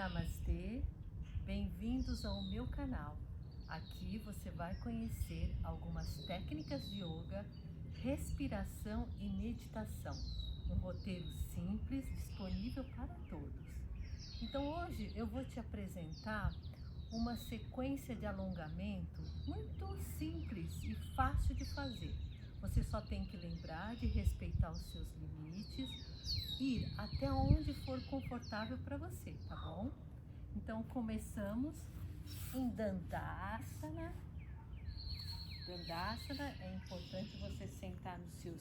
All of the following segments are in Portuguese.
Namastê, bem-vindos ao meu canal. Aqui você vai conhecer algumas técnicas de yoga, respiração e meditação. Um roteiro simples, disponível para todos. Então hoje eu vou te apresentar uma sequência de alongamento muito simples e fácil de fazer. Você só tem que lembrar de respeitar os seus limites, ir até onde for confortável para você, tá bom? Então começamos em Dandasana. Dandasana é importante você sentar nos seus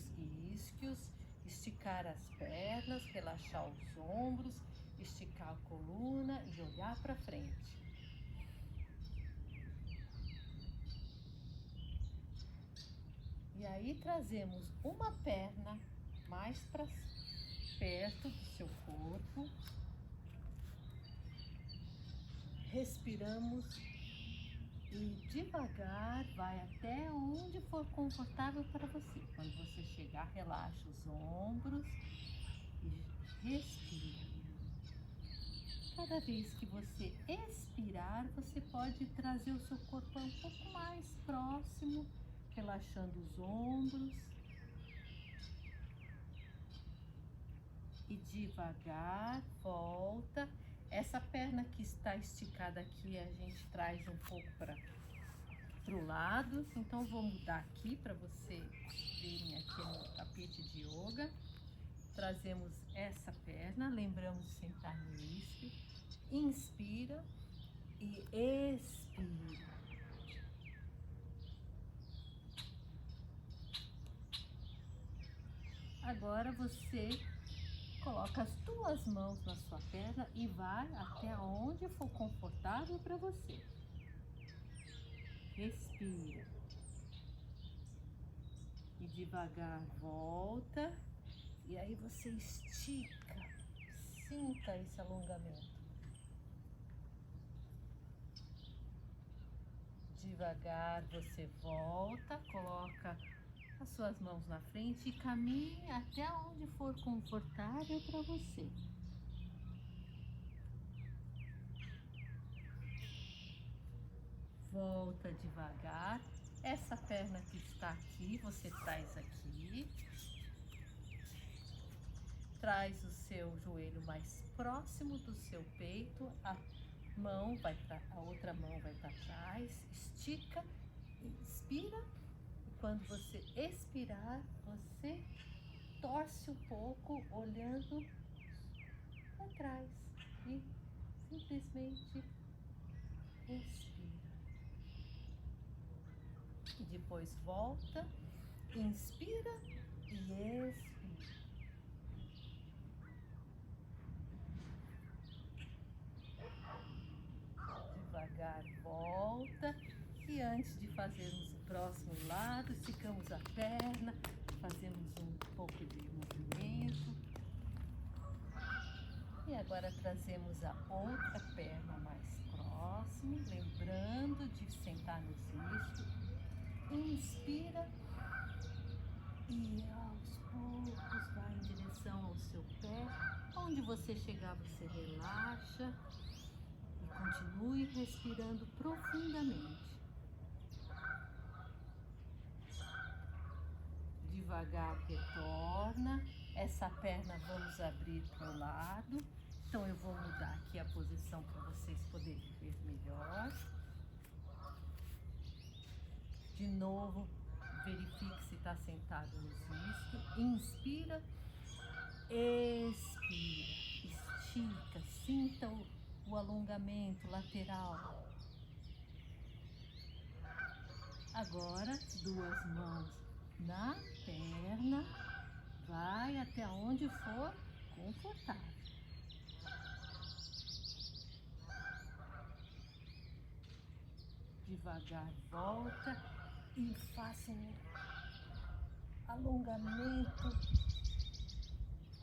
isquios, esticar as pernas, relaxar os ombros, esticar a coluna e olhar para frente. E aí trazemos uma perna mais para perto do seu corpo. Respiramos e devagar vai até onde for confortável para você. Quando você chegar, relaxa os ombros e respira. Cada vez que você expirar, você pode trazer o seu corpo um pouco mais próximo, relaxando os ombros. E devagar, volta. Essa perna que está esticada aqui, a gente traz um pouco para o lado. Então, vou mudar aqui para você verem aqui no tapete de yoga. Trazemos essa perna, lembramos de sentar no isquio. Inspira e expira. Agora você coloca as duas mãos na sua perna e vai até onde for confortável para você. Respira. E devagar volta. E aí você estica. Sinta esse alongamento. Devagar você volta, coloca as suas mãos na frente e caminhe até onde for confortável para você. Volta devagar. Essa perna que está aqui, você traz aqui. Traz o seu joelho mais próximo do seu peito. A outra mão vai para trás. Estica, inspira. E quando você expirar, você torce um pouco, olhando para trás. E simplesmente respira. E depois volta, inspira e expira. Devagar volta. E antes de fazermos o próximo lado, esticamos a perna, fazemos um pouco de movimento. E agora trazemos a outra perna mais próximo, lembrando de sentar nos isquios. Inspira e aos poucos vai em direção ao seu pé. Onde você chegar, você relaxa e continue respirando profundamente. Devagar retorna. Essa perna vamos abrir para o lado. Então eu vou mudar aqui a posição para vocês poderem ver melhor. De novo, verifique se está sentado nos isquios. Inspira, expira, estica, sinta o alongamento lateral. Agora, duas mãos na perna, vai até onde for confortável. Devagar volta e faça um alongamento.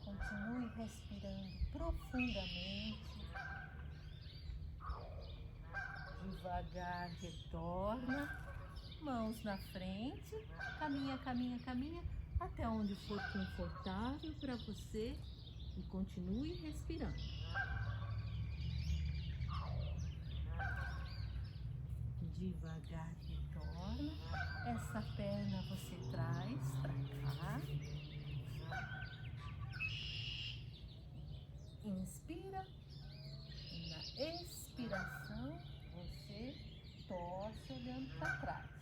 Continue respirando profundamente. Devagar retorna. Mãos na frente. Caminha, caminha, caminha até onde for confortável para você e continue respirando. Devagar retorna. Essa perna você traz para cá. Inspira. E na expiração você torce olhando para trás.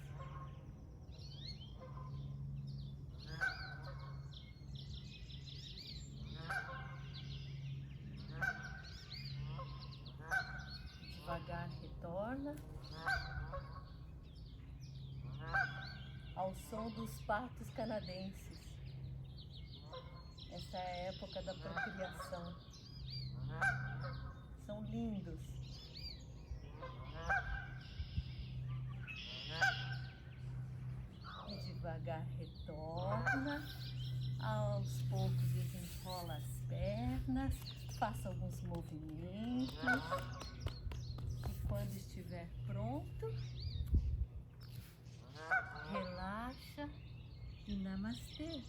Devagar retorna ao som dos patos canadenses. Essa é a época da procriação. São lindos. E devagar retorna. Aos poucos desenrola as pernas. Faça alguns movimentos. E quando estiver pronto, relaxa e namastê.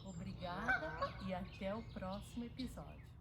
Obrigada e até o próximo episódio.